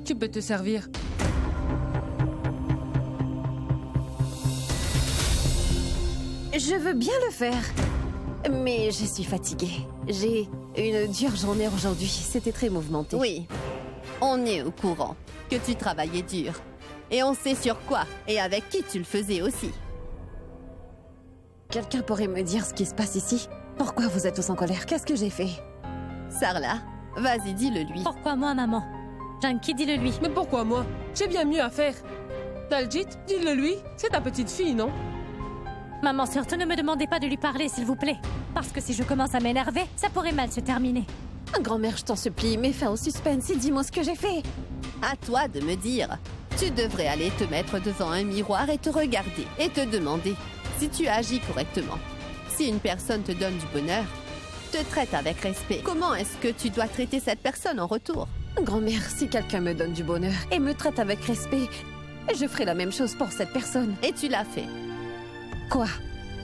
Tu peux te servir. Je veux bien le faire. Mais je suis fatiguée. J'ai une dure journée aujourd'hui. C'était très mouvementé. Oui, on est au courant que tu travaillais dur. Et on sait sur quoi et avec qui tu le faisais aussi. Quelqu'un pourrait me dire ce qui se passe ici? Pourquoi vous êtes tous en colère? Qu'est-ce que j'ai fait? Sarla, vas-y, dis-le lui. Pourquoi moi, maman? Junkie, dis-le lui. Mais pourquoi moi? J'ai bien mieux à faire. Daljit, dis-le lui. C'est ta petite fille, non? Maman, surtout ne me demandez pas de lui parler, s'il vous plaît. Parce que si je commence à m'énerver, ça pourrait mal se terminer. Grand-mère, je t'en supplie, mets fin au suspense et dis-moi ce que j'ai fait. À toi de me dire. Tu devrais aller te mettre devant un miroir et te regarder et te demander si tu agis correctement. Si une personne te donne du bonheur, te traite avec respect, comment est-ce que tu dois traiter cette personne en retour? Grand-mère, si quelqu'un me donne du bonheur et me traite avec respect, je ferai la même chose pour cette personne. Et tu l'as fait. Quoi?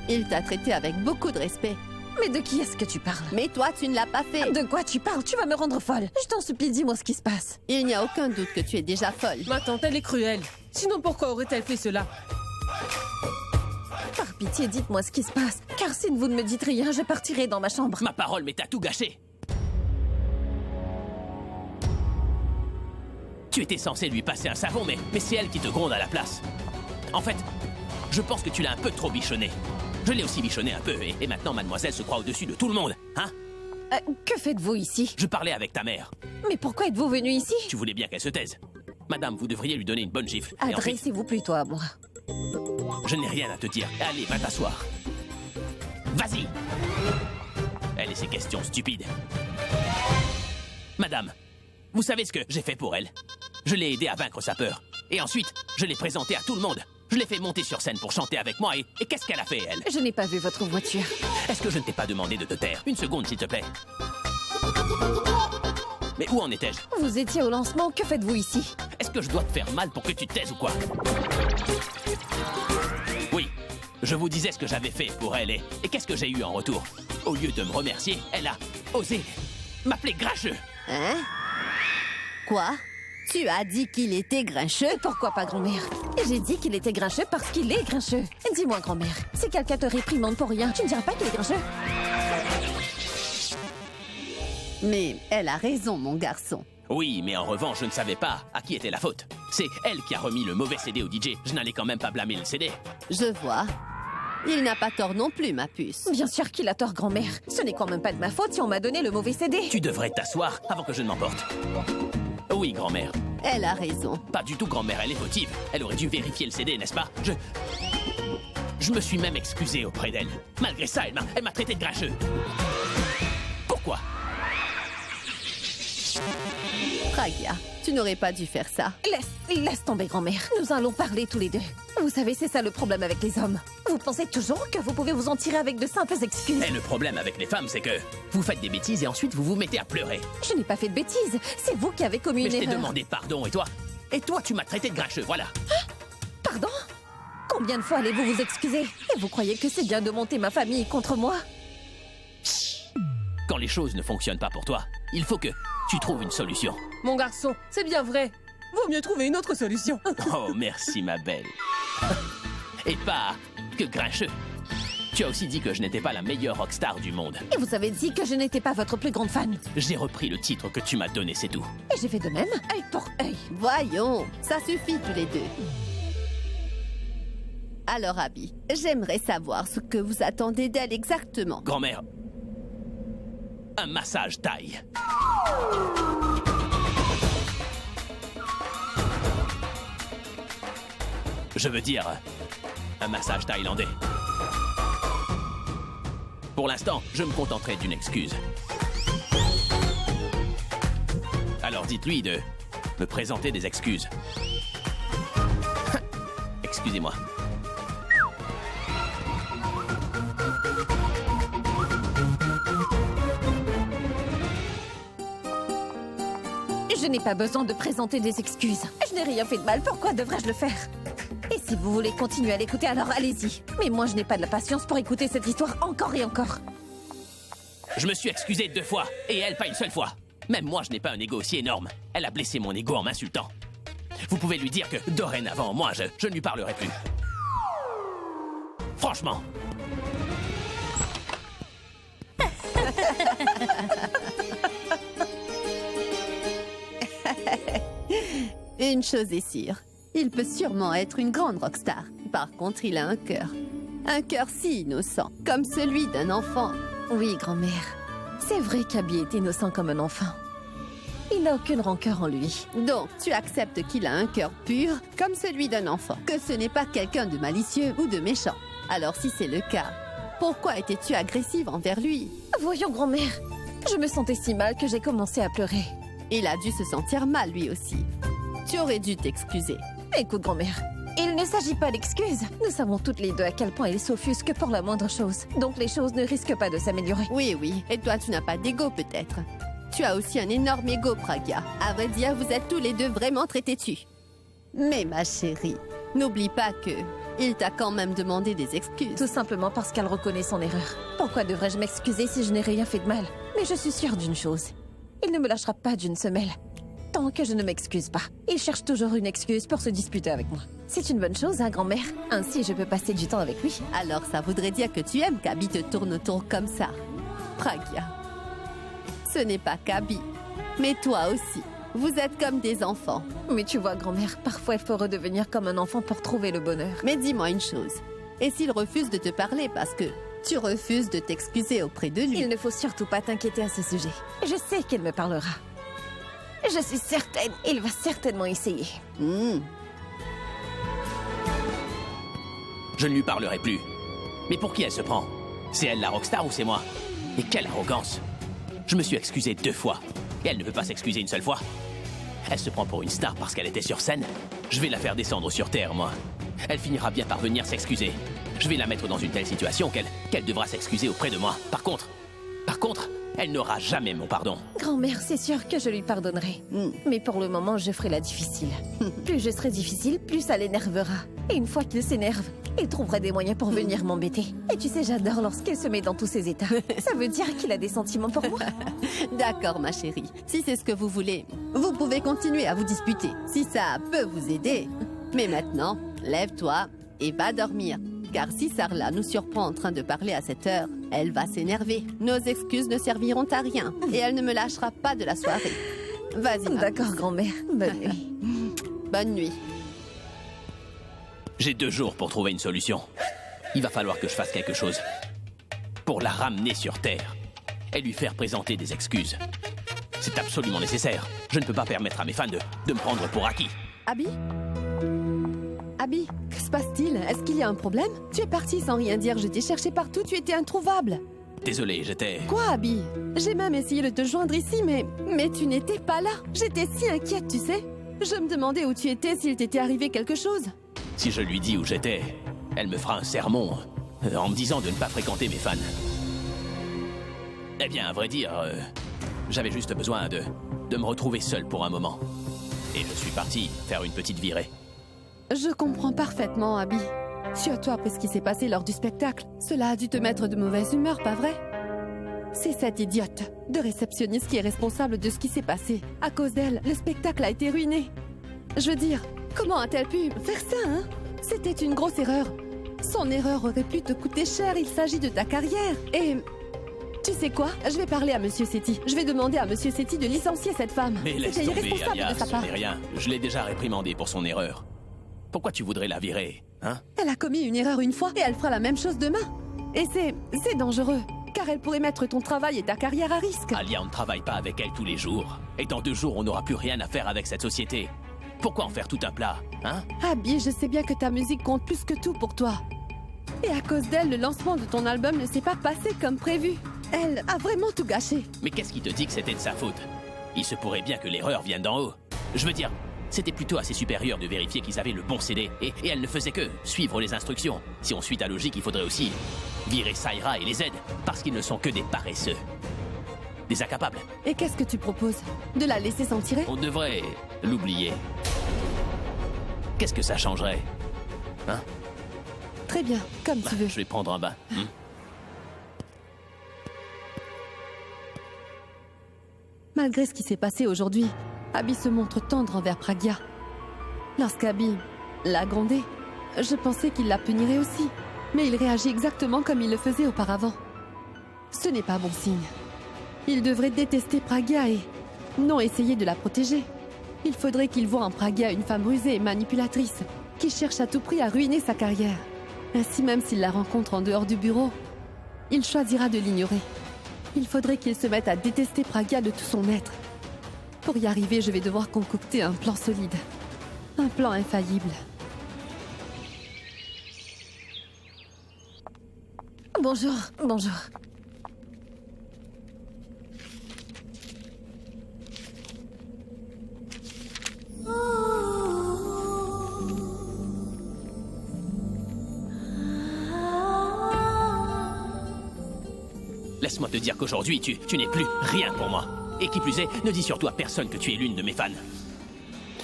Il t'a traité avec beaucoup de respect. Mais de qui est-ce que tu parles? Mais toi, tu ne l'as pas fait. De quoi tu parles? Tu vas me rendre folle. Je t'en supplie, dis-moi ce qui se passe. Il n'y a aucun doute que tu es déjà folle. Ma tante, elle est cruelle. Sinon, pourquoi aurait-elle fait cela? Par pitié, dites-moi ce qui se passe. Car si vous ne me dites rien, je partirai dans ma chambre. Ma parole, mais t'as tout gâché. Tu étais censé lui passer un savon, mais c'est elle qui te gronde à la place. En fait, je pense que tu l'as un peu trop bichonné. Je l'ai aussi bichonné un peu, et maintenant mademoiselle se croit au-dessus de tout le monde, hein? Que faites-vous ici? Je parlais avec ta mère. Mais pourquoi êtes-vous venu ici? Tu voulais bien qu'elle se taise. Madame, vous devriez lui donner une bonne gifle. Et ensuite, Adressez-vous plutôt à moi. je n'ai rien à te dire. Allez, va t'asseoir. Vas-y. Elle et ses questions stupides. Madame, vous savez ce que j'ai fait pour elle? Je l'ai aidée à vaincre sa peur. Et ensuite, je l'ai présentée à tout le monde. Je l'ai fait monter sur scène pour chanter avec moi et qu'est-ce qu'elle a fait, elle? Je n'ai pas vu votre voiture. Est-ce que je ne t'ai pas demandé de te taire? Une seconde, s'il te plaît. Mais où en étais-je? Vous étiez au lancement, que faites-vous ici? Est-ce que je dois te faire mal pour que tu te taises ou quoi? Oui, je vous disais ce que j'avais fait pour elle et qu'est-ce que j'ai eu en retour? Au lieu de me remercier, elle a osé m'appeler grincheux. Hein? Quoi? Tu as dit qu'il était grincheux? Pourquoi pas, grand-mère? J'ai dit qu'il était grincheux parce qu'il est grincheux. Dis-moi, grand-mère, si quelqu'un te réprimande pour rien, tu ne diras pas qu'il est grincheux? Mais elle a raison, mon garçon. Oui, mais en revanche, je ne savais pas à qui était la faute. C'est elle qui a remis le mauvais CD au DJ. Je n'allais quand même pas blâmer le CD. Je vois. Il n'a pas tort non plus, ma puce. Bien sûr qu'il a tort, grand-mère. Ce n'est quand même pas de ma faute si on m'a donné le mauvais CD. Tu devrais t'asseoir avant que je ne m'emporte. Oui, grand-mère. Elle a raison. Pas du tout, grand-mère, elle est fautive. Elle aurait dû vérifier le CD, n'est-ce pas? Je me suis même excusé auprès d'elle. Malgré ça, elle m'a traité de grincheux. Pourquoi? Pragya, tu n'aurais pas dû faire ça. Laisse tomber, grand-mère. Nous allons parler tous les deux. Vous savez, c'est ça le problème avec les hommes. Vous pensez toujours que vous pouvez vous en tirer avec de simples excuses. Et le problème avec les femmes, c'est que vous faites des bêtises et ensuite vous vous mettez à pleurer. Je n'ai pas fait de bêtises. C'est vous qui avez commis Mais une je t'ai erreur. demandé pardon, et toi? Et toi, tu m'as traité de grincheux, voilà. Pardon? Combien de fois allez-vous vous excuser? Et vous croyez que c'est bien de monter ma famille contre moi? Quand les choses ne fonctionnent pas pour toi, il faut que tu trouves une solution. Mon garçon, c'est bien vrai. Vaut mieux trouver une autre solution. Oh, merci, ma belle. Et pas que grincheux. Tu as aussi dit que je n'étais pas la meilleure rockstar du monde. Et vous avez dit que je n'étais pas votre plus grande fan. J'ai repris le titre que tu m'as donné, c'est tout. Et j'ai fait de même, œil pour œil. Voyons, ça suffit tous les deux. Alors, Abby, j'aimerais savoir ce que vous attendez d'elle exactement. Grand-mère, un massage thaï. Je veux dire, un massage thaïlandais. Pour l'instant, je me contenterai d'une excuse. Alors dites-lui de me présenter des excuses. Excusez-moi. Je n'ai pas besoin de présenter des excuses. Je n'ai rien fait de mal, pourquoi devrais-je le faire? Et si vous voulez continuer à l'écouter, alors allez-y. Mais moi, je n'ai pas de la patience pour écouter cette histoire encore et encore. Je me suis excusé 2 fois, et elle pas une seule fois. Même moi, je n'ai pas un ego aussi énorme. Elle a blessé mon ego en m'insultant. Vous pouvez lui dire que, dorénavant, moi, je ne lui parlerai plus. Franchement. Une chose est sûre, il peut sûrement être une grande rockstar. Par contre, il a un cœur. Un cœur si innocent, comme celui d'un enfant. Oui, grand-mère. C'est vrai qu'Abby est innocent comme un enfant. Il n'a aucune rancœur en lui. Donc, tu acceptes qu'il a un cœur pur, comme celui d'un enfant. Que ce n'est pas quelqu'un de malicieux ou de méchant. Alors, si c'est le cas, pourquoi étais-tu agressive envers lui? Voyons, grand-mère. Je me sentais si mal que j'ai commencé à pleurer. Il a dû se sentir mal, lui aussi. Tu aurais dû t'excuser. Écoute, grand-mère, il ne s'agit pas d'excuses. Nous savons toutes les deux à quel point il s'offusque pour la moindre chose. Donc les choses ne risquent pas de s'améliorer. Oui, oui. Et toi, tu n'as pas d'ego, peut-être. Tu as aussi un énorme ego, Pragya. À vrai dire, vous êtes tous les deux vraiment très têtus. Mais ma chérie, n'oublie pas que il t'a quand même demandé des excuses. Tout simplement parce qu'elle reconnaît son erreur. Pourquoi devrais-je m'excuser si je n'ai rien fait de mal? Mais je suis sûre d'une chose. Il ne me lâchera pas d'une semelle. Tant que je ne m'excuse pas. Il cherche toujours une excuse pour se disputer avec moi. C'est une bonne chose, hein, grand-mère? Ainsi, je peux passer du temps avec lui. Alors ça voudrait dire que tu aimes qu'Abby te tourne autour comme ça. Pragya. Ce n'est pas qu'Abby, mais toi aussi. Vous êtes comme des enfants. Mais tu vois, grand-mère, parfois il faut redevenir comme un enfant pour trouver le bonheur. Mais dis-moi une chose. Et s'il refuse de te parler parce que tu refuses de t'excuser auprès de lui? Il ne faut surtout pas t'inquiéter à ce sujet. Je sais qu'il me parlera. Je suis certaine, il va certainement essayer. Je ne lui parlerai plus. Mais pour qui elle se prend? C'est elle la rockstar ou c'est moi? Et quelle arrogance! Je me suis excusé 2 fois. Et elle ne peut pas s'excuser une seule fois. Elle se prend pour une star parce qu'elle était sur scène. Je vais la faire descendre sur terre, moi. Elle finira bien par venir s'excuser. Je vais la mettre dans une telle situation qu'elle devra s'excuser auprès de moi. Par contre, elle n'aura jamais mon pardon. Grand-mère, c'est sûr que je lui pardonnerai. Mais pour le moment, je ferai la difficile. Plus je serai difficile, plus ça l'énervera. Et une fois qu'il s'énerve, il trouvera des moyens pour venir m'embêter. Et tu sais, j'adore lorsqu'il se met dans tous ses états. Ça veut dire qu'il a des sentiments pour moi. D'accord, ma chérie. Si c'est ce que vous voulez, vous pouvez continuer à vous disputer. Si ça peut vous aider. Mais maintenant, lève-toi et va dormir. Car si Sarla nous surprend en train de parler à cette heure, elle va s'énerver. Nos excuses ne serviront à rien. Et elle ne me lâchera pas de la soirée. Vas-y, ma D'accord, grand-mère. Bonne nuit. Bonne nuit. J'ai 2 jours pour trouver une solution. Il va falloir que je fasse quelque chose. Pour la ramener sur Terre. Et lui faire présenter des excuses. C'est absolument nécessaire. Je ne peux pas permettre à mes fans de me prendre pour acquis. Abby? Abby, que se passe-t-il? Est-ce qu'il y a un problème? Tu es partie sans rien dire, je t'ai cherché partout, tu étais introuvable. Désolé, j'étais... Quoi, Abby? J'ai même essayé de te joindre ici, mais tu n'étais pas là. J'étais si inquiète, tu sais. Je me demandais où tu étais, s'il t'était arrivé quelque chose. Si je lui dis où j'étais, elle me fera un sermon en me disant de ne pas fréquenter mes fans. Eh bien, à vrai dire, j'avais juste besoin de me retrouver seul pour un moment. Et je suis parti faire une petite virée. Je comprends parfaitement, Abby. Surtout après ce qui s'est passé lors du spectacle. Cela a dû te mettre de mauvaise humeur, pas vrai? C'est cette idiote de réceptionniste qui est responsable de ce qui s'est passé. À cause d'elle, le spectacle a été ruiné. Je veux dire, comment a-t-elle pu faire ça, hein? C'était une grosse erreur. Son erreur aurait pu te coûter cher, il s'agit de ta carrière. Et... tu sais quoi? Je vais parler à Monsieur Sethi. Je vais demander à Monsieur Sethi de licencier cette femme. Mais laisse C'était tomber, irresponsable Alia, de sa ce part. n'est rien. Je l'ai déjà réprimandée pour son erreur. Pourquoi tu voudrais la virer, hein? Elle a commis une erreur une fois et elle fera la même chose demain. Et c'est dangereux, car elle pourrait mettre ton travail et ta carrière à risque. Alia, on ne travaille pas avec elle tous les jours. Et dans 2 jours, on n'aura plus rien à faire avec cette société. Pourquoi en faire tout un plat, hein? Abby, je sais bien que ta musique compte plus que tout pour toi. Et à cause d'elle, le lancement de ton album ne s'est pas passé comme prévu. Elle a vraiment tout gâché. Mais qu'est-ce qui te dit que c'était de sa faute? Il se pourrait bien que l'erreur vienne d'en haut. Je veux dire, c'était plutôt à ses supérieurs de vérifier qu'ils avaient le bon CD. Et elle ne faisait que suivre les instructions. Si on suit ta logique, il faudrait aussi virer Saïra et les aides. Parce qu'ils ne sont que des paresseux. Des incapables. Et qu'est-ce que tu proposes? De la laisser s'en tirer? On devrait l'oublier. Qu'est-ce que ça changerait? Hein? Très bien, comme tu veux. Je vais prendre un bain. Malgré ce qui s'est passé aujourd'hui, Abby se montre tendre envers Pragya. Lorsqu'Abby l'a grondé, je pensais qu'il la punirait aussi. Mais il réagit exactement comme il le faisait auparavant. Ce n'est pas bon signe. Il devrait détester Pragya et non essayer de la protéger. Il faudrait qu'il voie en Pragya une femme rusée et manipulatrice qui cherche à tout prix à ruiner sa carrière. Ainsi, même s'il la rencontre en dehors du bureau, il choisira de l'ignorer. Il faudrait qu'il se mette à détester Pragya de tout son être. Pour y arriver, je vais devoir concocter un plan solide. Un plan infaillible. Bonjour, bonjour. Laisse-moi te dire qu'aujourd'hui, tu n'es plus rien pour moi. Et qui plus est, ne dis surtout à personne que tu es l'une de mes fans.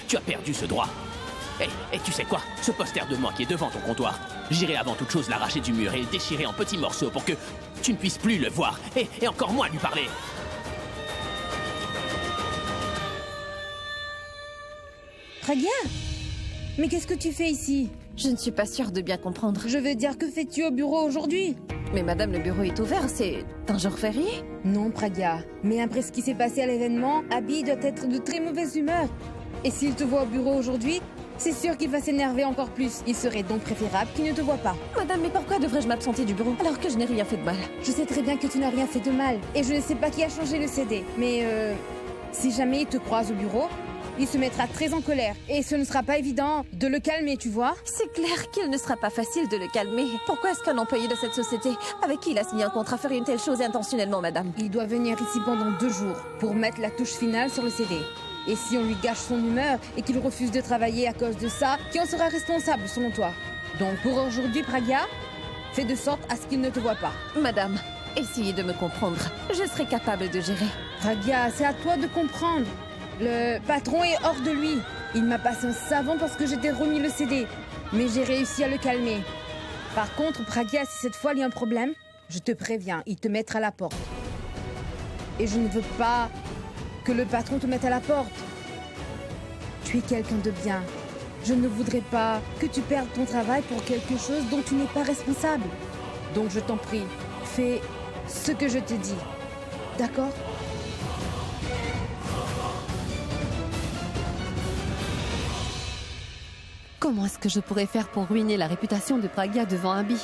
Tu as perdu ce droit. Et tu sais quoi? Ce poster de moi qui est devant ton comptoir, j'irai avant toute chose l'arracher du mur et le déchirer en petits morceaux pour que tu ne puisses plus le voir et encore moins lui parler. Pragya, mais qu'est-ce que tu fais ici? Je ne suis pas sûre de bien comprendre. Je veux dire, que fais-tu au bureau aujourd'hui? Mais madame, le bureau est ouvert, c'est un jour férié? Non, Pragya, mais après ce qui s'est passé à l'événement, Abby doit être de très mauvaise humeur. Et s'il te voit au bureau aujourd'hui, c'est sûr qu'il va s'énerver encore plus. Il serait donc préférable qu'il ne te voie pas. Madame, mais pourquoi devrais-je m'absenter du bureau alors que je n'ai rien fait de mal? Je sais très bien que tu n'as rien fait de mal, et je ne sais pas qui a changé le CD, mais si jamais il te croise au bureau, il se mettra très en colère, et ce ne sera pas évident de le calmer, tu vois? C'est clair qu'il ne sera pas facile de le calmer. Pourquoi est-ce qu'un employé de cette société, avec qui il a signé un contrat, ferait une telle chose intentionnellement, madame? Il doit venir ici pendant 2 jours pour mettre la touche finale sur le CD. Et si on lui gâche son humeur et qu'il refuse de travailler à cause de ça, qui en sera responsable selon toi? Donc pour aujourd'hui, Pragya, fais de sorte à ce qu'il ne te voie pas. Madame, essayez de me comprendre. Je serai capable de gérer. Pragya, c'est à toi de comprendre. Le patron est hors de lui. Il m'a passé un savon parce que j'étais remis le CD. Mais j'ai réussi à le calmer. Par contre, Pragya, si cette fois il y a un problème, je te préviens, il te mettra à la porte. Et je ne veux pas que le patron te mette à la porte. Tu es quelqu'un de bien. Je ne voudrais pas que tu perdes ton travail pour quelque chose dont tu n'es pas responsable. Donc je t'en prie, fais ce que je te dis. D'accord ? Comment est-ce que je pourrais faire pour ruiner la réputation de Pragya devant Abby?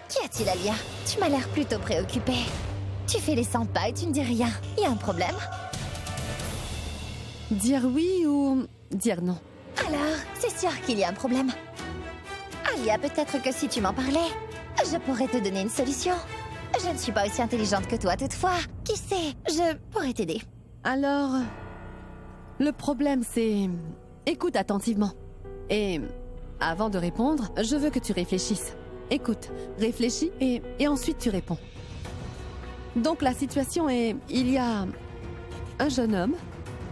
Qu'y a-t-il, Alia? Tu m'as l'air plutôt préoccupée. Tu fais les 100 pas et tu ne dis rien. Y a un problème? Dire oui ou dire non? Alors, c'est sûr qu'il y a un problème. Alia, peut-être que si tu m'en parlais, je pourrais te donner une solution. Je ne suis pas aussi intelligente que toi toutefois. Qui sait, je pourrais t'aider. Alors, le problème c'est... Écoute attentivement. Et avant de répondre, je veux que tu réfléchisses. Écoute, réfléchis et ensuite tu réponds. Donc la situation est... Il y a un jeune homme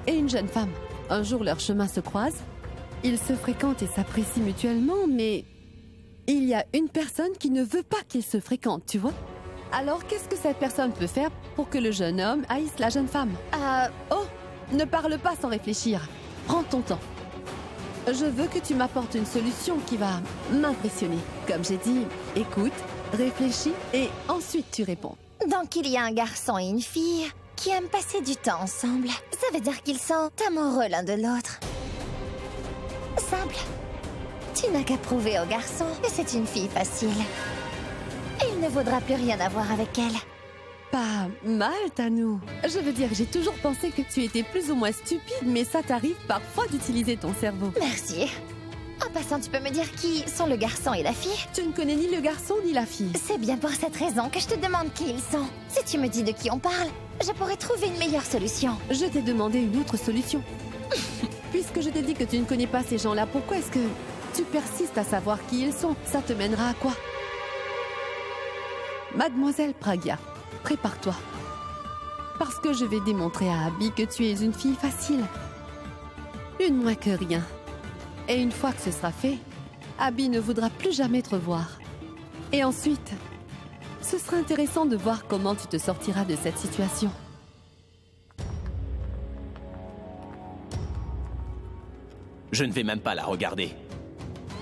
et une jeune femme. Un jour, leurs chemins se croisent. Ils se fréquentent et s'apprécient mutuellement, mais il y a une personne qui ne veut pas qu'ils se fréquentent, tu vois? Alors, qu'est-ce que cette personne peut faire pour que le jeune homme haïsse la jeune femme? Oh, ne parle pas sans réfléchir. Prends ton temps. Je veux que tu m'apportes une solution qui va m'impressionner. Comme j'ai dit, écoute, réfléchis et ensuite tu réponds. Donc il y a un garçon et une fille qui aiment passer du temps ensemble. Ça veut dire qu'ils sont amoureux l'un de l'autre. Simple. Tu n'as qu'à prouver au garçon que c'est une fille facile. Et il ne vaudra plus rien avoir avec elle. Pas mal, Tanou. Je veux dire, j'ai toujours pensé que tu étais plus ou moins stupide, mais ça t'arrive parfois d'utiliser ton cerveau. Merci. En passant, tu peux me dire qui sont le garçon et la fille? Tu ne connais ni le garçon ni la fille. C'est bien pour cette raison que je te demande qui ils sont. Si tu me dis de qui on parle, je pourrais trouver une meilleure solution. Je t'ai demandé une autre solution. Puisque je t'ai dit que tu ne connais pas ces gens-là, pourquoi est-ce que tu persistes à savoir qui ils sont? Ça te mènera à quoi? Mademoiselle Pragya, prépare-toi. Parce que je vais démontrer à Abby que tu es une fille facile. Une moins que rien. Et une fois que ce sera fait, Abby ne voudra plus jamais te revoir. Et ensuite, Ce sera intéressant de voir comment tu te sortiras de cette situation. Je ne vais même pas la regarder.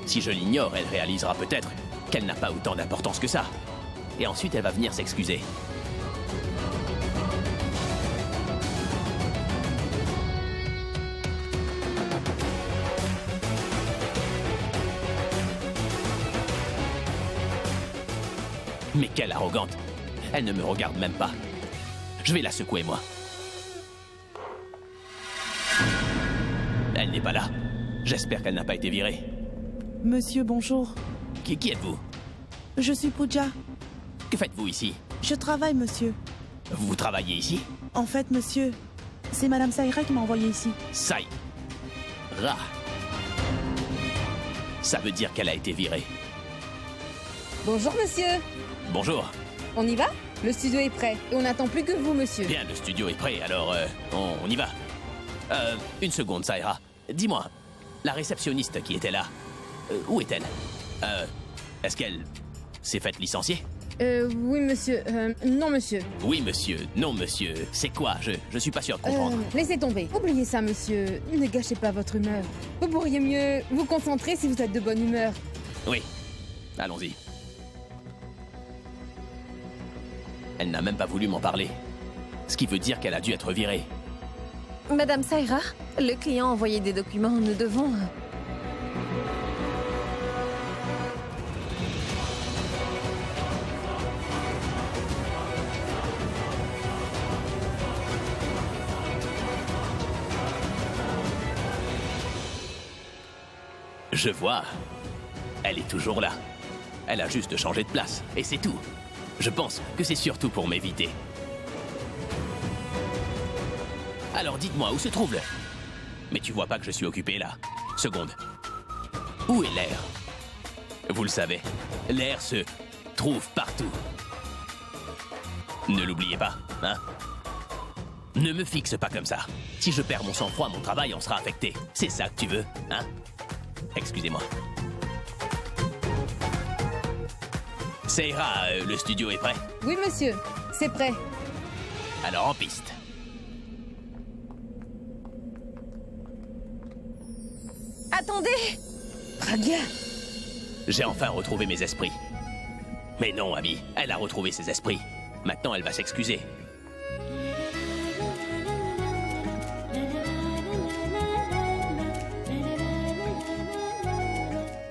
Si je l'ignore, elle réalisera peut-être qu'elle n'a pas autant d'importance que ça. Et ensuite, elle va venir s'excuser. Mais quelle arrogante! Elle ne me regarde même pas. Je vais la secouer, moi. Elle n'est pas là. J'espère qu'elle n'a pas été virée. Monsieur, bonjour. Qui êtes-vous? Je suis Pooja. Que faites-vous ici? Je travaille, monsieur. Vous travaillez ici? En fait, monsieur, c'est Madame Saïra qui m'a envoyé ici. Saïra. Ça veut dire qu'elle a été virée. Bonjour, monsieur. Bonjour. On y va? Le studio est prêt et on n'attend plus que vous, monsieur. Bien, le studio est prêt, alors on y va. Une seconde, Saïra. Dis-moi, la réceptionniste qui était là, où est-elle? Est-ce qu'elle s'est faite licencier? Oui, monsieur. Non, monsieur. Oui, monsieur. Non, monsieur. C'est quoi? Je suis pas sûr de comprendre. Laissez tomber. Oubliez ça, monsieur. Ne gâchez pas votre humeur. Vous pourriez mieux vous concentrer si vous êtes de bonne humeur. Oui. Allons-y. Elle n'a même pas voulu m'en parler. Ce qui veut dire qu'elle a dû être virée. Madame Saïra, le client a envoyé des documents. Nous devons... Je vois. Elle est toujours là. Elle a juste changé de place. Et c'est tout. Je pense que c'est surtout pour m'éviter. Alors dites-moi, où se trouve le... Mais tu vois pas que je suis occupé là. Seconde. Où est l'air? Vous le savez, l'air se trouve partout. Ne l'oubliez pas, hein? Ne me fixe pas comme ça. Si je perds mon sang-froid, mon travail en sera affecté. C'est ça que tu veux, hein? Excusez-moi. Saïra, le studio est prêt? Oui, monsieur. C'est prêt. Alors en piste. Attendez! Pragya! J'ai enfin retrouvé mes esprits. Mais non, Abby, elle a retrouvé ses esprits. Maintenant, elle va s'excuser.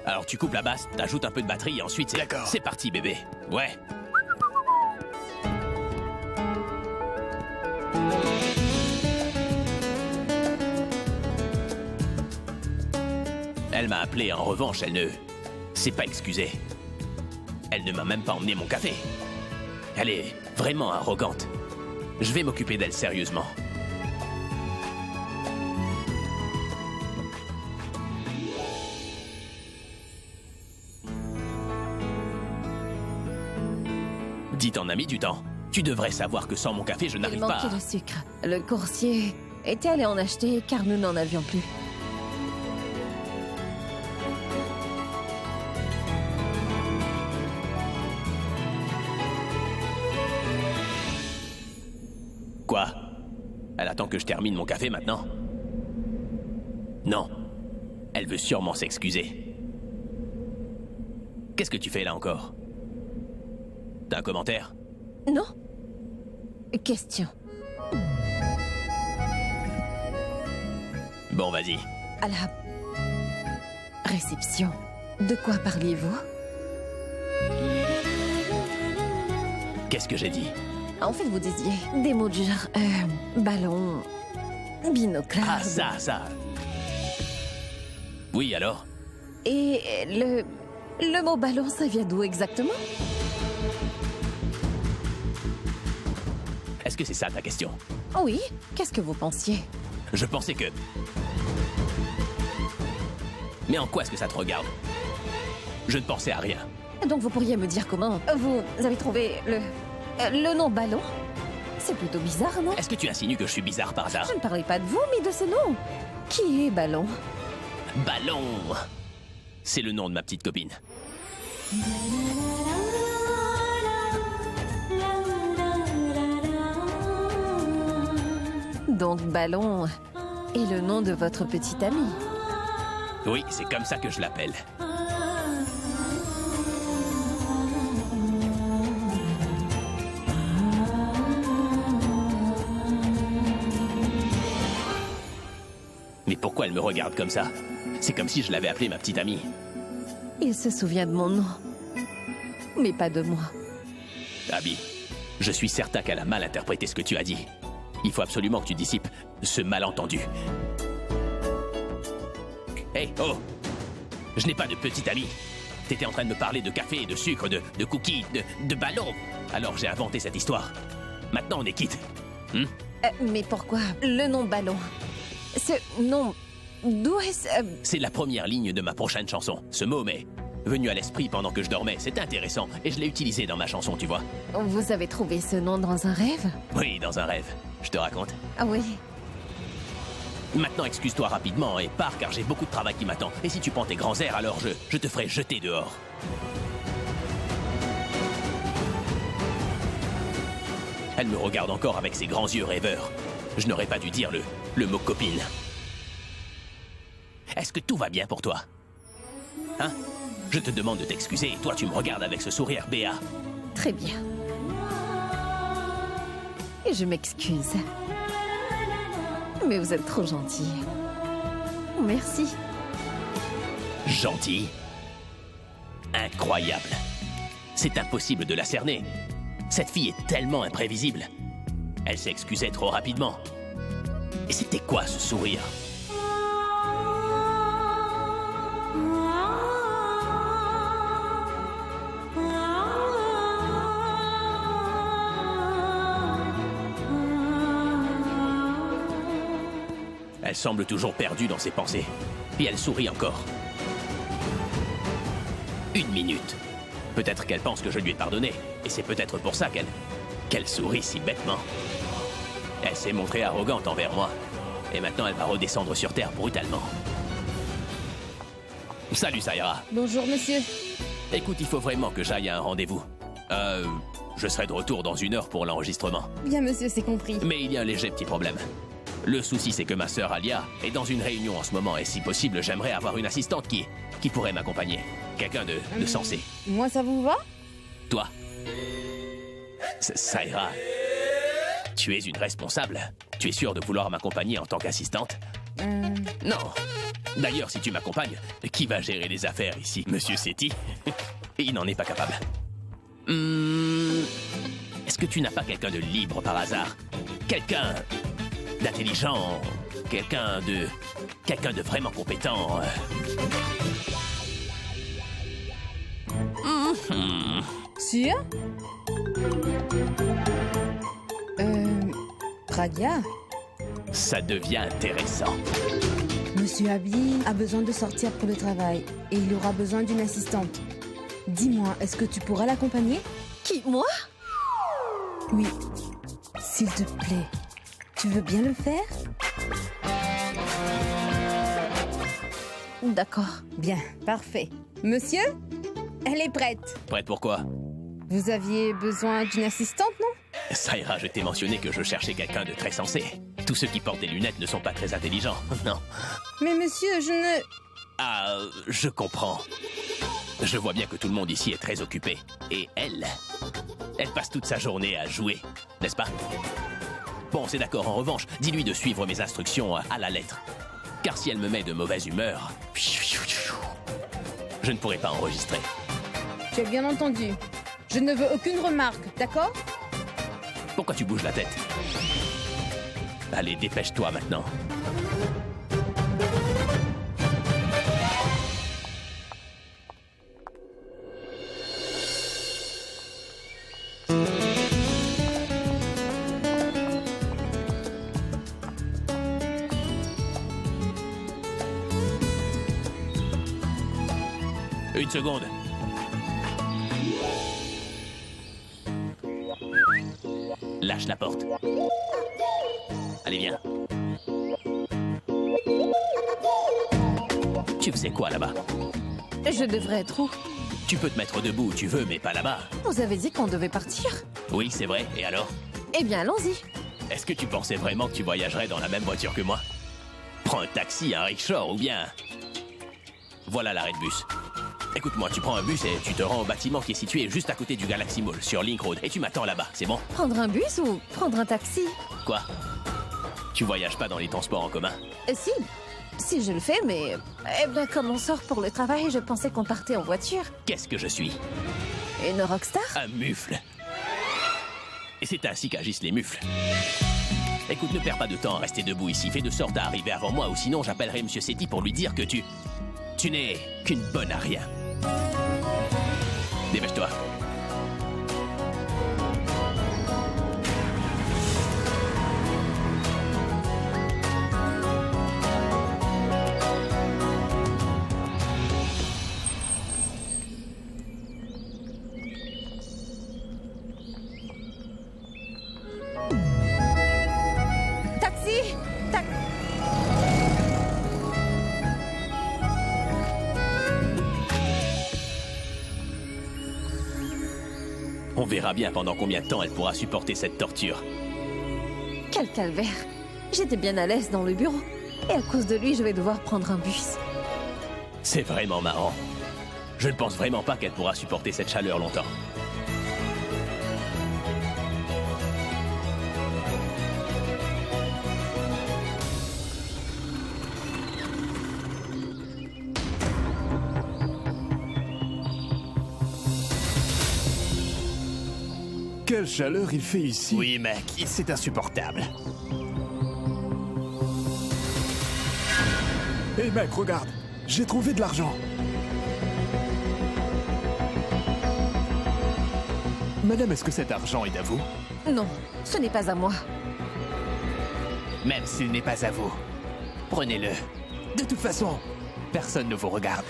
Alors tu coupes la basse, t'ajoutes un peu de batterie et ensuite c'est parti, bébé. Ouais. Elle m'a appelé, en revanche, elle ne s'est pas excusée. Elle ne m'a même pas emmené mon café. Elle est vraiment arrogante. Je vais m'occuper d'elle sérieusement. Dis ton ami du temps. Tu devrais savoir que sans mon café, je Il n'arrive pas manquait à... de sucre. Le coursier était allé en acheter car nous n'en avions plus. Quoi? Elle attend que je termine mon café maintenant? Non. Elle veut sûrement s'excuser. Qu'est-ce que tu fais là encore? T'as un commentaire? Non? Question. Bon, vas-y. À la réception, de quoi parliez-vous? Qu'est-ce que j'ai dit? En fait, vous disiez des mots du genre ballon, binoclard. Ah, ça. Oui, alors? Et le mot ballon, ça vient d'où exactement? Est-ce que c'est ça ta question? Oui, qu'est-ce que vous pensiez? Je pensais que... Mais en quoi est-ce que ça te regarde? Je ne pensais à rien. Donc vous pourriez me dire comment vous avez trouvé le nom ballon? C'est plutôt bizarre, non? Est-ce que tu insinues que je suis bizarre par hasard? Je ne parlais pas de vous, mais de ce nom. Qui est Ballon? Ballon! C'est le nom de ma petite copine. Donc Ballon est le nom de votre petite amie. Oui, c'est comme ça que je l'appelle. Mais pourquoi elle me regarde comme ça? C'est comme si je l'avais appelée ma petite amie. Il se souvient de mon nom, mais pas de moi. Abby, je suis certain qu'elle a mal interprété ce que tu as dit. Il faut absolument que tu dissipes ce malentendu. Hé, oh! Je n'ai pas de petite amie. T'étais en train de me parler de café, de sucre, de cookies, de ballons. Alors j'ai inventé cette histoire. Maintenant on est quitte. Mais pourquoi le nom Ballon? Ce nom... D'où est-ce... C'est la première ligne de ma prochaine chanson. Ce mot m'est venu à l'esprit pendant que je dormais. C'est intéressant et je l'ai utilisé dans ma chanson, tu vois. Vous avez trouvé ce nom dans un rêve? Oui, dans un rêve. Je te raconte. Ah oui. Maintenant, excuse-toi rapidement et pars car j'ai beaucoup de travail qui m'attend. Et si tu prends tes grands airs, alors je te ferai jeter dehors. Elle me regarde encore avec ses grands yeux rêveurs. Je n'aurais pas dû dire le mot copine. Est-ce que tout va bien pour toi? Hein? Je te demande de t'excuser et toi tu me regardes avec ce sourire béat. Très bien. Et je m'excuse. Mais vous êtes trop gentil. Merci. Gentil? Incroyable. C'est impossible de la cerner. Cette fille est tellement imprévisible. Elle s'excusait trop rapidement. Et c'était quoi ce sourire? Elle semble toujours perdue dans ses pensées. Puis elle sourit encore. 1 minute. Peut-être qu'elle pense que je lui ai pardonné. Et c'est peut-être pour ça qu'elle sourit si bêtement. Elle s'est montrée arrogante envers moi. Et maintenant, elle va redescendre sur Terre brutalement. Salut, Saïra. Bonjour, monsieur. Écoute, il faut vraiment que j'aille à un rendez-vous. Je serai de retour dans 1 heure pour l'enregistrement. Bien, monsieur, c'est compris. Mais il y a un léger petit problème. Le souci, c'est que ma sœur Alia est dans une réunion en ce moment. Et si possible, j'aimerais avoir une assistante qui pourrait m'accompagner. Quelqu'un de sensé. Moi, ça vous va? Toi. Saïra. Tu es une responsable. Tu es sûre de vouloir m'accompagner en tant qu'assistante? Non. D'ailleurs, si tu m'accompagnes, qui va gérer les affaires ici? Monsieur Sethi? Il n'en est pas capable. Est-ce que tu n'as pas quelqu'un de libre par hasard? Quelqu'un d'intelligent? Quelqu'un de vraiment compétent? Sûr? Pragya? Ça devient intéressant. Monsieur Abby a besoin de sortir pour le travail et il aura besoin d'une assistante. Dis-moi, est-ce que tu pourras l'accompagner? Qui, moi? Oui. S'il te plaît. Tu veux bien le faire? D'accord. Bien, parfait. Monsieur? Elle est prête. Prête pour quoi? Vous aviez besoin d'une assistante, non? Saïra, je t'ai mentionné que je cherchais quelqu'un de très sensé. Tous ceux qui portent des lunettes ne sont pas très intelligents, non. Mais monsieur, je ne... Ah, je comprends. Je vois bien que tout le monde ici est très occupé. Et elle passe toute sa journée à jouer, n'est-ce pas? Bon, c'est d'accord. En revanche, dis-lui de suivre mes instructions à la lettre. Car si elle me met de mauvaise humeur, je ne pourrai pas enregistrer. Tu as bien entendu. Je ne veux aucune remarque, d'accord? Pourquoi tu bouges la tête? Allez, dépêche-toi maintenant. Une seconde. Lâche la porte. Allez, viens. Tu faisais quoi là-bas? Je devrais être où? Tu peux te mettre debout où tu veux, mais pas là-bas. Vous avez dit qu'on devait partir? Oui, c'est vrai. Et alors? Eh bien, allons-y. Est-ce que tu pensais vraiment que tu voyagerais dans la même voiture que moi? Prends un taxi, un rickshaw ou bien... Voilà l'arrêt de bus. Écoute-moi, tu prends un bus et tu te rends au bâtiment qui est situé juste à côté du Galaxy Mall, sur Link Road, et tu m'attends là-bas, c'est bon? Prendre un bus ou prendre un taxi? Quoi? Tu voyages pas dans les transports en commun? Si je le fais, mais... Eh bien, comme on sort pour le travail, je pensais qu'on partait en voiture. Qu'est-ce que je suis? Une rockstar? Un mufle. Et c'est ainsi qu'agissent les mufles. Écoute, ne perds pas de temps à rester debout ici. Fais de sorte à arriver avant moi, ou sinon j'appellerai Monsieur Setti pour lui dire que tu n'es qu'une bonne à rien. Dépêche-toi. Taxi! On verra bien pendant combien de temps elle pourra supporter cette torture. Quel calvaire! J'étais bien à l'aise dans le bureau. Et à cause de lui, je vais devoir prendre un bus. C'est vraiment marrant. Je ne pense vraiment pas qu'elle pourra supporter cette chaleur longtemps. Quelle chaleur il fait ici. Oui, mec, c'est insupportable. Hé mec, regarde, j'ai trouvé de l'argent. Madame, est-ce que cet argent est à vous? Non, ce n'est pas à moi. Même s'il n'est pas à vous, prenez-le. De toute façon, personne ne vous regarde.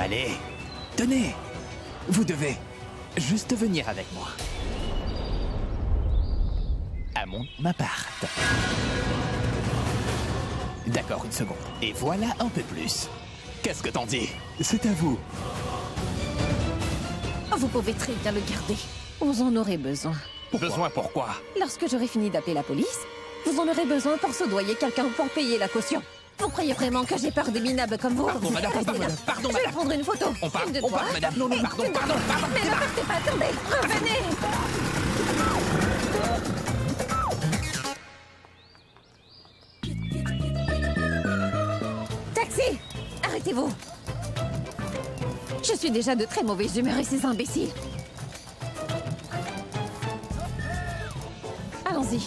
Allez, tenez. Vous devez juste venir avec moi. À mon appart. D'accord, une seconde. Et voilà un peu plus. Qu'est-ce que t'en dis? C'est à vous. Vous pouvez très bien le garder. Vous en aurez besoin. Besoin pourquoi? Lorsque j'aurai fini d'appeler la police, vous en aurez besoin pour soudoyer quelqu'un pour payer la caution. Vous croyez vraiment que j'ai peur des minables comme vous? Pardon, madame, Restez pardon, là. madame, pardon, Je vais madame. prendre une photo. On part, Une de on toi. part, madame. Non, non, pardon, pardon, pardon. Mais ne partez pas, attendez. Revenez. Taxi! Arrêtez-vous. Je suis déjà de très mauvaise humeur et ces imbéciles. Allons-y.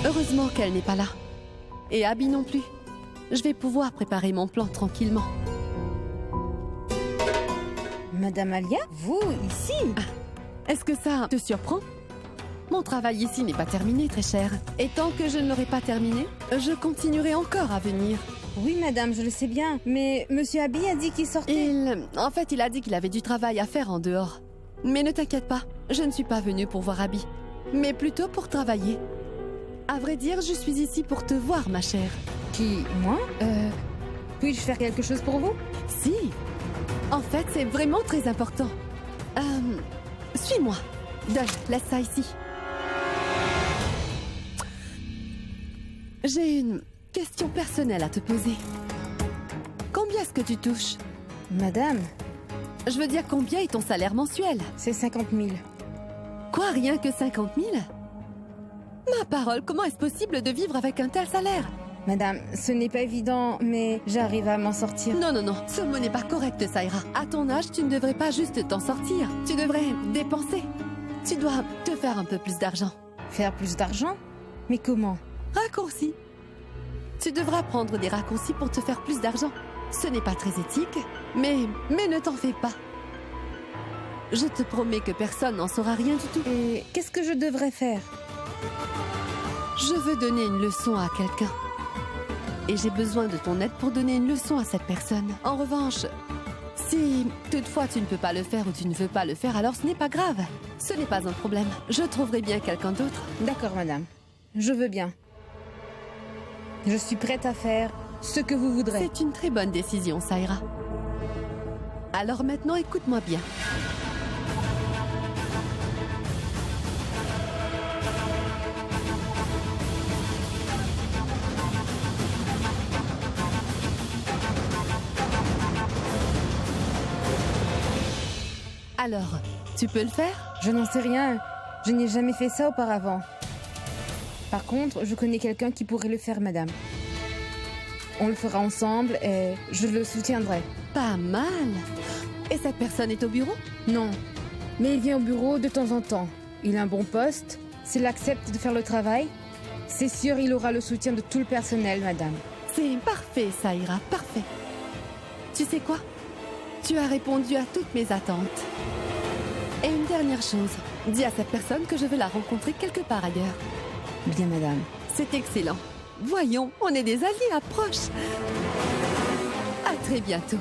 Heureusement qu'elle n'est pas là. Et Abby non plus. Je vais pouvoir préparer mon plan tranquillement. Madame Alia, vous, ici? Est-ce que ça te surprend? Mon travail ici n'est pas terminé, très cher. Et tant que je ne l'aurai pas terminé, je continuerai encore à venir. Oui, madame, je le sais bien. Mais Monsieur Abby a dit qu'il sortait. En fait, il a dit qu'il avait du travail à faire en dehors. Mais ne t'inquiète pas, je ne suis pas venue pour voir Abby, mais plutôt pour travailler. À vrai dire, je suis ici pour te voir, ma chère. Qui, moi? Puis-je faire quelque chose pour vous? Si. En fait, c'est vraiment très important. Suis-moi. Doug, laisse ça ici. J'ai une question personnelle à te poser. Combien est-ce que tu touches? Madame, Je veux dire, combien est ton salaire mensuel? c'est 50 000. Quoi, rien que 50 000? Ma parole, comment est-ce possible de vivre avec un tel salaire? Madame, ce n'est pas évident, mais j'arrive à m'en sortir. Non, non, non, ce mot n'est pas correct, Saïra. À ton âge, tu ne devrais pas juste t'en sortir. Tu devrais dépenser. Tu dois te faire un peu plus d'argent. Faire plus d'argent? Mais comment? Raccourcis. Tu devras prendre des raccourcis pour te faire plus d'argent. Ce n'est pas très éthique, mais ne t'en fais pas. Je te promets que personne n'en saura rien du tout. Et qu'est-ce que je devrais faire? Je veux donner une leçon à quelqu'un. Et j'ai besoin de ton aide pour donner une leçon à cette personne. En revanche, si toutefois tu ne peux pas le faire ou tu ne veux pas le faire, alors ce n'est pas grave. Ce n'est pas un problème. Je trouverai bien quelqu'un d'autre. D'accord, madame. Je veux bien. Je suis prête à faire ce que vous voudrez. C'est une très bonne décision, Saïra. Alors maintenant, écoute-moi bien. Alors, tu peux le faire? Je n'en sais rien. Je n'ai jamais fait ça auparavant. Par contre, je connais quelqu'un qui pourrait le faire, madame. On le fera ensemble et je le soutiendrai. Pas mal. Et cette personne est au bureau? Non, mais il vient au bureau de temps en temps. Il a un bon poste. S'il accepte de faire le travail, c'est sûr il aura le soutien de tout le personnel, madame. C'est parfait, Saïra, parfait. Tu sais quoi? Tu as répondu à toutes mes attentes. Et une dernière chose, dis à cette personne que je veux la rencontrer quelque part ailleurs. Bien, madame. C'est excellent. Voyons, on est des alliés, approche. À très bientôt.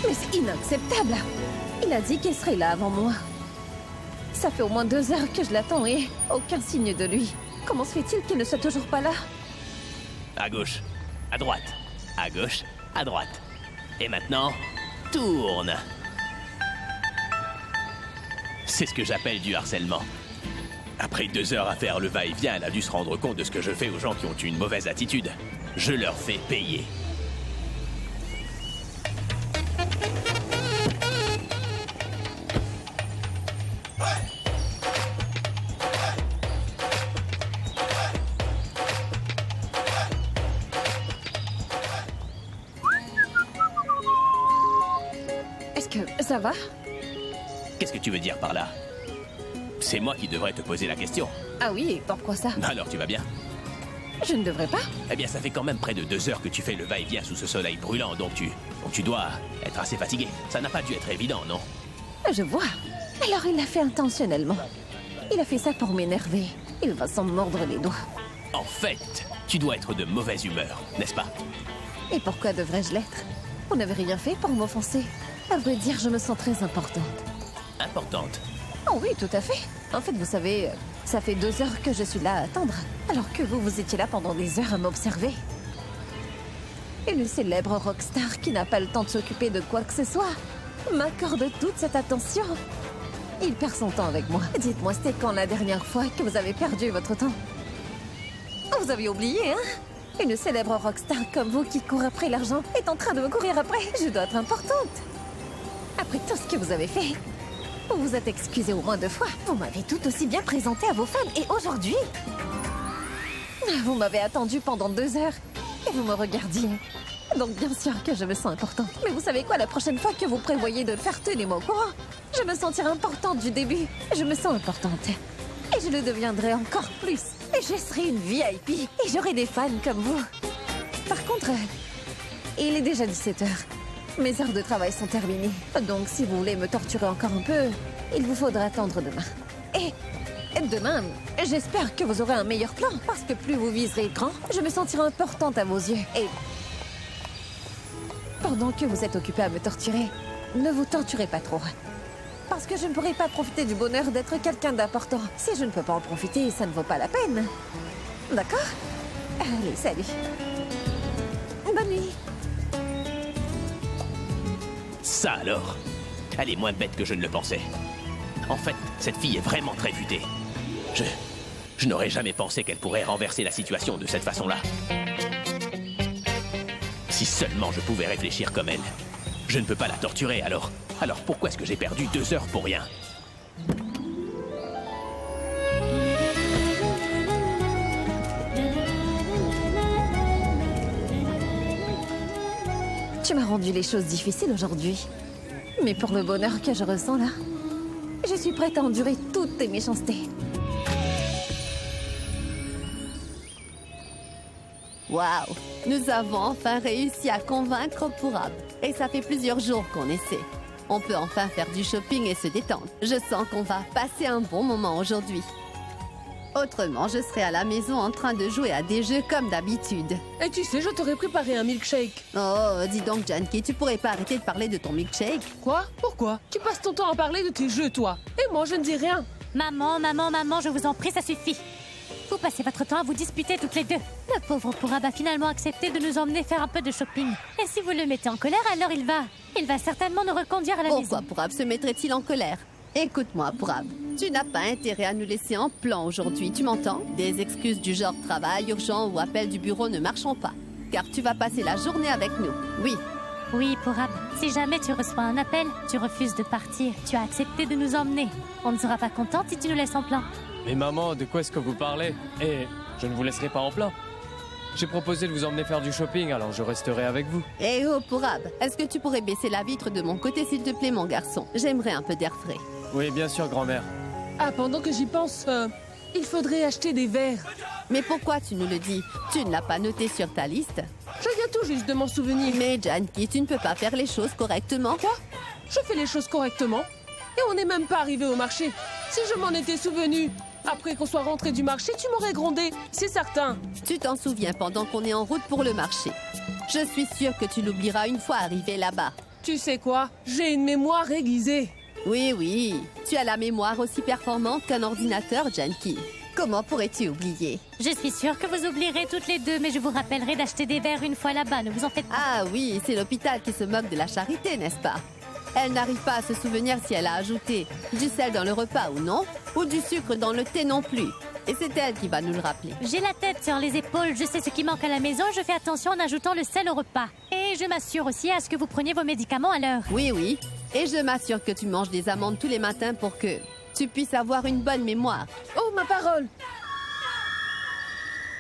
Mais c'est inacceptable. Il a dit qu'il serait là avant moi. Ça fait au moins 2 heures que je l'attends et aucun signe de lui. Comment se fait-il qu'il ne soit toujours pas là? À gauche, à droite, à gauche, à droite. Et maintenant, tourne. C'est ce que j'appelle du harcèlement. Après 2 heures à faire le va-et-vient, elle a dû se rendre compte de ce que je fais aux gens qui ont une mauvaise attitude. Je leur fais payer. Est-ce que ça va? Qu'est-ce que tu veux dire par là? C'est moi qui devrais te poser la question. Ah oui, et pourquoi ça? Alors tu vas bien? Je ne devrais pas. Eh bien, ça fait quand même près de 2 heures que tu fais le va-et-vient sous ce soleil brûlant, donc tu dois être assez fatigué. Ça n'a pas dû être évident, non? Je vois. Alors il l'a fait intentionnellement. Il a fait ça pour m'énerver. Il va s'en mordre les doigts. En fait, tu dois être de mauvaise humeur, n'est-ce pas? Et pourquoi devrais-je l'être? Vous n'avez rien fait pour m'offenser. À vrai dire, je me sens très importante. Importante? Oh oui, tout à fait. En fait, vous savez, ça fait 2 heures que je suis là à attendre, alors que vous étiez là pendant des heures à m'observer. Une célèbre rockstar qui n'a pas le temps de s'occuper de quoi que ce soit m'accorde toute cette attention. Il perd son temps avec moi. Dites-moi, c'était quand la dernière fois que vous avez perdu votre temps? Vous avez oublié, hein? Une célèbre rockstar comme vous qui court après l'argent est en train de me courir après. Je dois être importante. Après tout ce que vous avez fait, vous vous êtes excusé au moins 2 fois. Vous m'avez tout aussi bien présenté à vos fans. Et aujourd'hui, vous m'avez attendu pendant 2 heures et vous me regardiez. Donc bien sûr que je me sens importante. Mais vous savez quoi, la prochaine fois que vous prévoyez de le faire, tenez-moi au courant. Je me sentirai importante du début. Je me sens importante. Et je le deviendrai encore plus. Et je serai une VIP. Et j'aurai des fans comme vous. Par contre, il est déjà 17 heures. Mes heures de travail sont terminées. Donc si vous voulez me torturer encore un peu, il vous faudra attendre demain. Et demain, j'espère que vous aurez un meilleur plan. Parce que plus vous viserez grand, je me sentirai importante à vos yeux. Et pendant que vous êtes occupé à me torturer, ne vous torturez pas trop. Parce que je ne pourrai pas profiter du bonheur d'être quelqu'un d'important. Si je ne peux pas en profiter, ça ne vaut pas la peine. D'accord? Allez, salut. Bonne nuit. Ça alors? Elle est moins bête que je ne le pensais. En fait, cette fille est vraiment très futée. Je n'aurais jamais pensé qu'elle pourrait renverser la situation de cette façon-là. Si seulement je pouvais réfléchir comme elle. Je ne peux pas la torturer alors. Alors pourquoi est-ce que j'ai perdu 2 heures pour rien? Tu m'as rendu les choses difficiles aujourd'hui. Mais pour le bonheur que je ressens là, je suis prête à endurer toutes tes méchancetés. Waouh! Nous avons enfin réussi à convaincre Pourab. Et ça fait plusieurs jours qu'on essaie. On peut enfin faire du shopping et se détendre. Je sens qu'on va passer un bon moment aujourd'hui. Autrement, je serais à la maison en train de jouer à des jeux comme d'habitude. Et tu sais, je t'aurais préparé un milkshake. Oh, dis donc, Janky, tu pourrais pas arrêter de parler de ton milkshake? Quoi? Pourquoi? Tu passes ton temps à parler de tes jeux, toi. Et moi, je ne dis rien. Maman, je vous en prie, ça suffit. Vous passez votre temps à vous disputer toutes les deux. Le pauvre Pourab a finalement accepté de nous emmener faire un peu de shopping. Et si vous le mettez en colère, alors il va certainement nous reconduire à la maison. Pourquoi Pourab se mettrait-il en colère? Écoute-moi, Pourab. Tu n'as pas intérêt à nous laisser en plan aujourd'hui, tu m'entends? Des excuses du genre travail, urgent ou appel du bureau ne marcheront pas. Car tu vas passer la journée avec nous. Oui. Oui, Pourab. Si jamais tu reçois un appel, tu refuses de partir. Tu as accepté de nous emmener. On ne sera pas contente si tu nous laisses en plan. Mais maman, de quoi est-ce que vous parlez? Et je ne vous laisserai pas en plein. J'ai proposé de vous emmener faire du shopping, alors je resterai avec vous. Eh oh, Pourab, est-ce que tu pourrais baisser la vitre de mon côté, s'il te plaît, mon garçon? J'aimerais un peu d'air frais. Oui, bien sûr, grand-mère. Ah, pendant que j'y pense, il faudrait acheter des verres. Mais pourquoi tu nous le dis? Tu ne l'as pas noté sur ta liste? Je viens tout juste de m'en souvenir. Mais Janky, tu ne peux pas faire les choses correctement. Quoi? Je fais les choses correctement. Et on n'est même pas arrivé au marché. Si je m'en étais souvenu, après qu'on soit rentré du marché, tu m'aurais grondé, c'est certain. Tu t'en souviens pendant qu'on est en route pour le marché. Je suis sûre que tu l'oublieras une fois arrivé là-bas. Tu sais quoi? J'ai une mémoire aiguisée. Oui, tu as la mémoire aussi performante qu'un ordinateur, Janky. Comment pourrais-tu oublier? Je suis sûre que vous oublierez toutes les deux, mais je vous rappellerai d'acheter des verres une fois là-bas, ne vous en faites pas. Ah oui, c'est l'hôpital qui se moque de la charité, n'est-ce pas? Elle n'arrive pas à se souvenir si elle a ajouté du sel dans le repas ou non, ou du sucre dans le thé non plus. Et c'est elle qui va nous le rappeler. J'ai la tête sur les épaules, je sais ce qui manque à la maison, je fais attention en ajoutant le sel au repas. Et je m'assure aussi à ce que vous preniez vos médicaments à l'heure. Oui. Et je m'assure que tu manges des amandes tous les matins pour que tu puisses avoir une bonne mémoire. Oh, ma parole!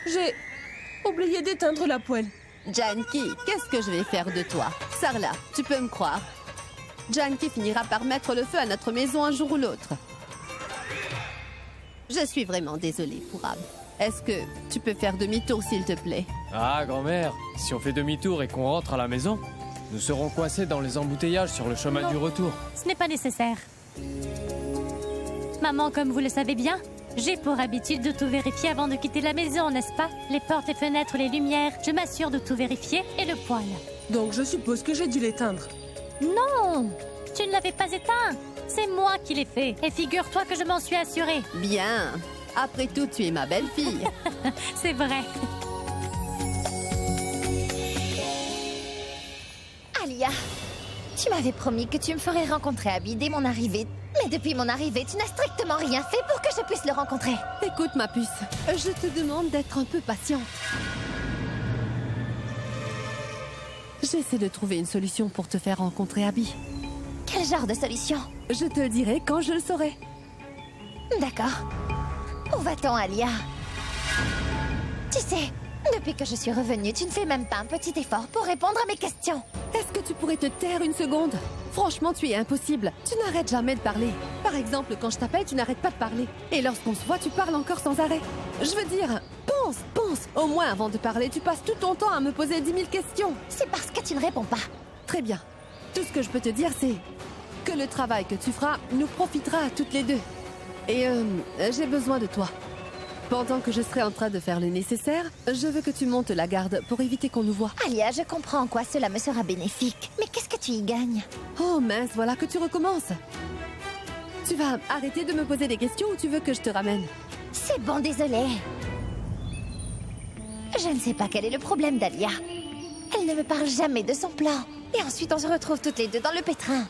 J'ai oublié d'éteindre la poêle. Janky, qu'est-ce que je vais faire de toi? Sarla, tu peux me croire. Janky finira par mettre le feu à notre maison un jour ou l'autre. Je suis vraiment désolée, Pourab. Est-ce que tu peux faire demi-tour, s'il te plaît? Ah, grand-mère, si on fait demi-tour et qu'on rentre à la maison, nous serons coincés dans les embouteillages sur le chemin du retour. Ce n'est pas nécessaire. Maman, comme vous le savez bien, j'ai pour habitude de tout vérifier avant de quitter la maison, n'est-ce pas? Les portes, les fenêtres, les lumières, je m'assure de tout vérifier et le poêle. Donc je suppose que j'ai dû l'éteindre. Non! Tu ne l'avais pas éteint! C'est moi qui l'ai fait. Et figure-toi que je m'en suis assurée. Bien. Après tout, tu es ma belle-fille. C'est vrai. Alia, tu m'avais promis que tu me ferais rencontrer Abby dès mon arrivée. Mais depuis mon arrivée, tu n'as strictement rien fait pour que je puisse le rencontrer. Écoute, ma puce, je te demande d'être un peu patiente. J'essaie de trouver une solution pour te faire rencontrer Abby. Quel genre de solution? Je te le dirai quand je le saurai. D'accord. Où va-t-on, Alia? Tu sais, depuis que je suis revenue, tu ne fais même pas un petit effort pour répondre à mes questions. Est-ce que tu pourrais te taire une seconde? Franchement, tu es impossible. Tu n'arrêtes jamais de parler. Par exemple, quand je t'appelle, tu n'arrêtes pas de parler. Et lorsqu'on se voit, tu parles encore sans arrêt. Je veux dire, pense. Au moins, avant de parler, tu passes tout ton temps à me poser 10 000 questions. C'est parce que tu ne réponds pas. Très bien. Tout ce que je peux te dire, c'est que le travail que tu feras nous profitera à toutes les deux. Et j'ai besoin de toi. Pendant que je serai en train de faire le nécessaire, je veux que tu montes la garde pour éviter qu'on nous voie. Alia, je comprends en quoi cela me sera bénéfique. Mais qu'est-ce que tu y gagnes? Oh mince, voilà que tu recommences. Tu vas arrêter de me poser des questions ou tu veux que je te ramène? C'est bon, désolé. Je ne sais pas quel est le problème d'Alia. Elle ne me parle jamais de son plan. Et ensuite, on se retrouve toutes les deux dans le pétrin.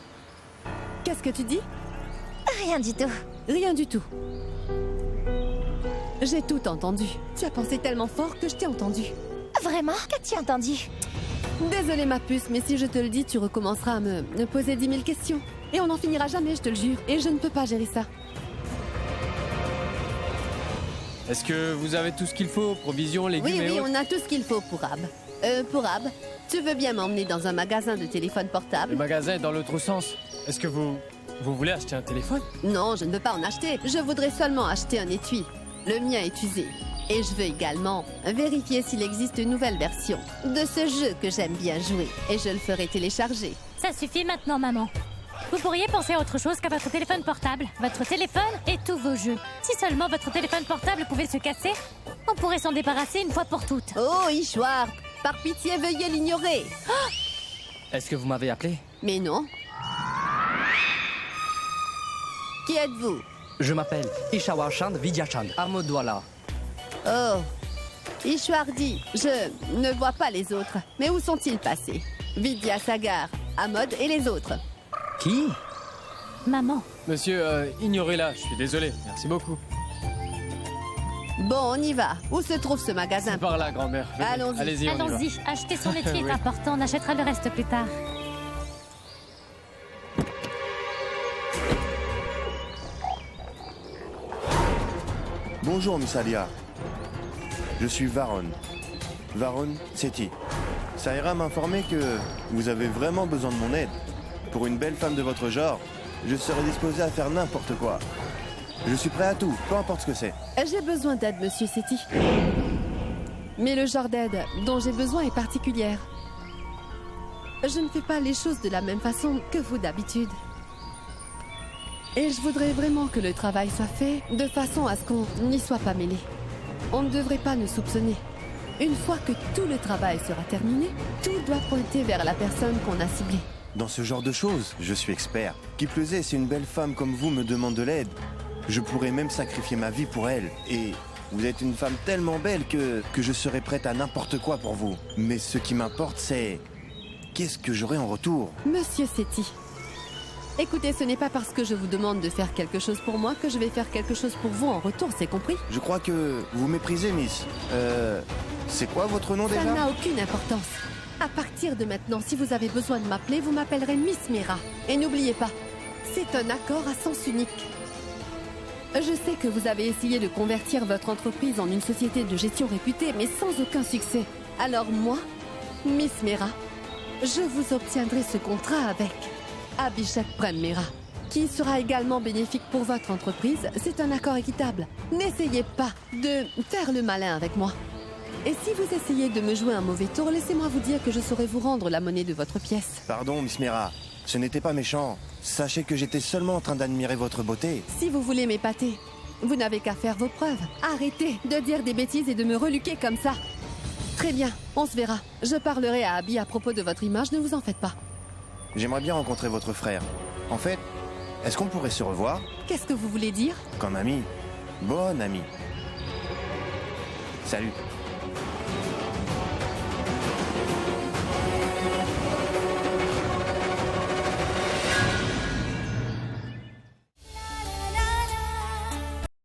Qu'est-ce que tu dis? Rien du tout. Rien du tout. J'ai tout entendu. Tu as pensé tellement fort que je t'ai entendu. Vraiment? Qu'as-tu entendu? Désolée ma puce, mais si je te le dis, tu recommenceras à me poser 10 000 questions. Et on n'en finira jamais, je te le jure. Et je ne peux pas gérer ça. Est-ce que vous avez tout ce qu'il faut? Provisions, légumes et Oui, autres? on a tout ce qu'il faut, Pourab. Pourab, tu veux bien m'emmener dans un magasin de téléphone portable? Le magasin est dans l'autre sens. Est-ce que vous voulez acheter un téléphone? Non, je ne veux pas en acheter. Je voudrais seulement acheter un étui. Le mien est usé. Et je veux également vérifier s'il existe une nouvelle version de ce jeu que j'aime bien jouer. Et je le ferai télécharger. Ça suffit maintenant, maman. Vous pourriez penser à autre chose qu'à votre téléphone portable. Votre téléphone et tous vos jeux. Si seulement votre téléphone portable pouvait se casser, on pourrait s'en débarrasser une fois pour toutes. Oh, Ishwar, par pitié, veuillez l'ignorer. Est-ce que vous m'avez appelé? Mais non. Qui êtes-vous? Je m'appelle Ishawar Chand Vidyachand Armodwala. Oh, Ishwar dit, je ne vois pas les autres. Mais où sont-ils passés? Vidya Sagar, Amod et les autres. Qui? Maman. Monsieur, ignorez-la, je suis désolé. Merci beaucoup. Bon, on y va. Où se trouve ce magasin? C'est par là, grand-mère. Venez. Allons-y. Allez-y, on y va. Allons-y, acheter son étui Oui. est important, on achètera le reste plus tard. Bonjour, Miss Alia. Je suis Varun. Varun Sethi. Saïra m'a informé que vous avez vraiment besoin de mon aide. Pour une belle femme de votre genre, je serai disposé à faire n'importe quoi. Je suis prêt à tout, peu importe ce que c'est. J'ai besoin d'aide, monsieur Sethi. Mais le genre d'aide dont j'ai besoin est particulière. Je ne fais pas les choses de la même façon que vous d'habitude. Et je voudrais vraiment que le travail soit fait de façon à ce qu'on n'y soit pas mêlé. On ne devrait pas nous soupçonner. Une fois que tout le travail sera terminé, tout doit pointer vers la personne qu'on a ciblée. Dans ce genre de choses, je suis expert. Qui plus est, si une belle femme comme vous me demande de l'aide, je pourrais même sacrifier ma vie pour elle. Et vous êtes une femme tellement belle que je serais prête à n'importe quoi pour vous. Mais ce qui m'importe, c'est... qu'est-ce que j'aurai en retour? Monsieur Sethi, écoutez, ce n'est pas parce que je vous demande de faire quelque chose pour moi que je vais faire quelque chose pour vous en retour, c'est compris? Je crois que vous méprisez, Miss. C'est quoi votre nom Ça déjà? n'a aucune importance. À partir de maintenant, si vous avez besoin de m'appeler, vous m'appellerez Miss Mira. Et n'oubliez pas, c'est un accord à sens unique. Je sais que vous avez essayé de convertir votre entreprise en une société de gestion réputée, mais sans aucun succès. Alors moi, Miss Mira, je vous obtiendrai ce contrat avec Abhishek Prem Mira, qui sera également bénéfique pour votre entreprise. C'est un accord équitable. N'essayez pas de faire le malin avec moi. Et si vous essayez de me jouer un mauvais tour, laissez-moi vous dire que je saurai vous rendre la monnaie de votre pièce. Pardon, Miss Mira. Ce n'était pas méchant. Sachez que j'étais seulement en train d'admirer votre beauté. Si vous voulez m'épater, vous n'avez qu'à faire vos preuves. Arrêtez de dire des bêtises et de me reluquer comme ça. Très bien, on se verra. Je parlerai à Abby à propos de votre image, ne vous en faites pas. J'aimerais bien rencontrer votre frère. En fait, est-ce qu'on pourrait se revoir? Qu'est-ce que vous voulez dire? Comme ami. Bonne amie. Salut.